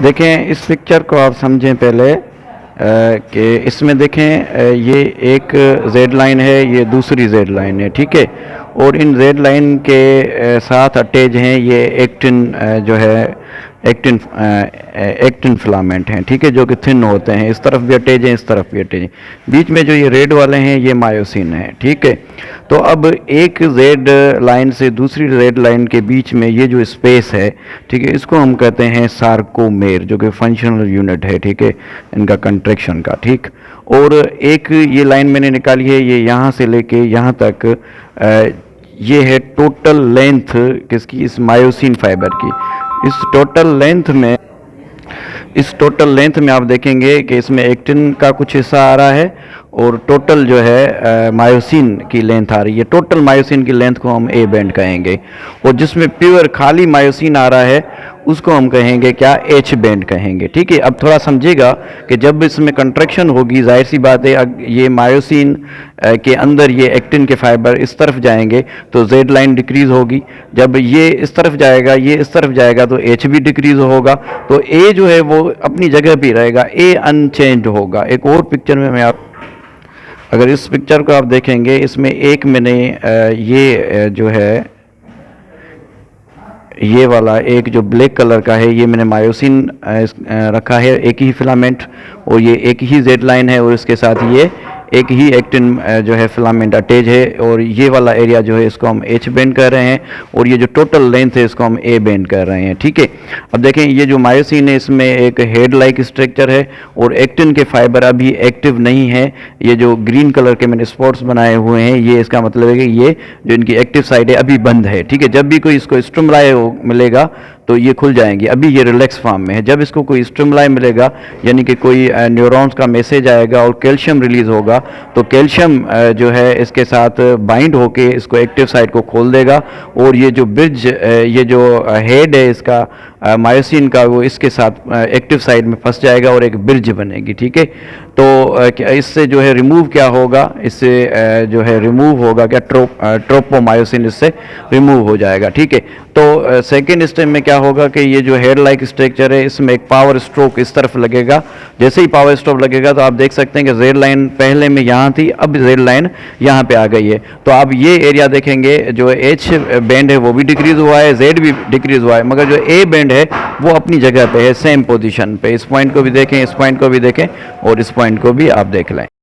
देखें इस पिक्चर को आप समझें पहले कि इसमें देखें ये एक जेड लाइन है, ये दूसरी जेड लाइन है, ठीक है। और इन जेड लाइन के साथ अटैच हैं ये एक्टिन जो है एक्टिन फिलामेंट हैं, ठीक है, जो कि थिन होते हैं। इस तरफ भी अटैच हैं, इस तरफ भी अटैच हैं। बीच में जो ये रेड वाले हैं ये मायोसिन है, ठीक है। तो अब एक जेड लाइन से दूसरी जेड लाइन के बीच में ये जो स्पेस है, ठीक है, इसको हम कहते हैं सार्कोमेर, जो कि फंक्शनल यूनिट है, ठीक है, इनका कंट्रैक्शन का, ठीक। और एक ये लाइन मैंने निकाली है, ये यहाँ से लेके यहाँ तक ये है टोटल लेंथ किसकी, इस मायोसिन फाइबर की। इस टोटल लेंथ में आप देखेंगे कि इसमें एक्टिन का कुछ हिस्सा आ रहा है और टोटल जो है मायोसिन की लेंथ आ रही है। टोटल मायोसिन की लेंथ को हम ए बैंड कहेंगे, और जिसमें प्योर खाली मायोसिन आ रहा है उसको हम कहेंगे क्या, एच बैंड कहेंगे, ठीक है। अब थोड़ा समझिएगा कि जब इसमें कंट्रैक्शन होगी, जाहिर सी बात है ये मायोसिन के अंदर ये एक्टिन के फाइबर इस तरफ जाएंगे तो जेड लाइन डिक्रीज होगी। जब ये इस तरफ जाएगा, ये इस तरफ जाएगा तो एच भी डिक्रीज होगा। तो ए जो है वो अपनी जगह पे रहेगा, ए अनचेंज होगा। एक और पिक्चर में मैं आप अगर इस पिक्चर को आप देखेंगे, इसमें एक मैंने ये जो है ये वाला एक जो ब्लैक कलर का है, ये मैंने मायोसिन रखा है, एक ही फिलामेंट, और ये एक ही जेड लाइन है, और इसके साथ ये एक ही एक्टिन जो है फिलामेंट अटैच है। और ये वाला एरिया जो है इसको हम एच बैंड कर रहे हैं, और ये जो टोटल लेंथ है इसको हम ए बैंड कर रहे हैं, ठीक है। अब देखें ये जो मायोसिन है इसमें एक हेड लाइक स्ट्रक्चर है, और एक्टिन के फाइबर अभी एक्टिव नहीं है। ये जो ग्रीन कलर के मैंने स्पॉट्स बनाए हुए हैं, ये इसका मतलब है कि ये जो इनकी एक्टिव साइड है अभी बंद है, ठीक है। जब भी कोई इसको स्टिमुलाई मिलेगा तो ये खुल जाएंगी। अभी ये रिलैक्स फॉर्म में है। जब इसको कोई स्टिमुलाई मिलेगा, यानी कि कोई न्यूरॉन्स का मैसेज आएगा और कैल्शियम रिलीज होगा, तो कैल्शियम जो है इसके साथ बाइंड होके इसको एक्टिव साइड को खोल देगा, और ये जो ब्रिज ये जो हेड है इसका मायोसिन का, वो इसके साथ एक्टिव साइड में फंस जाएगा और एक ब्रिज बनेगी, ठीक है। तो इससे जो है रिमूव क्या होगा, इससे जो है रिमूव होगा क्या, ट्रोपोमायोसिन इससे रिमूव हो जाएगा, ठीक है। तो सेकेंड स्टेप में क्या होगा कि ये जो हेड लाइक स्ट्रक्चर है इसमें एक पावर स्ट्रोक इस तरफ लगेगा। जैसे ही पावर स्ट्रोक लगेगा तो आप देख सकते हैं कि जेड लाइन पहले में यहाँ थी, अब जेड लाइन यहाँ पे आ गई है। तो आप ये एरिया देखेंगे, जो एच बैंड है वो भी डिक्रीज हुआ है, जेड भी डिक्रीज हुआ है, मगर जो ए बैंड है वो अपनी जगह पे है, सेम पोजीशन पे। इस पॉइंट को भी देखें, इस पॉइंट को भी देखें, और इस पॉइंट को भी आप देख लें।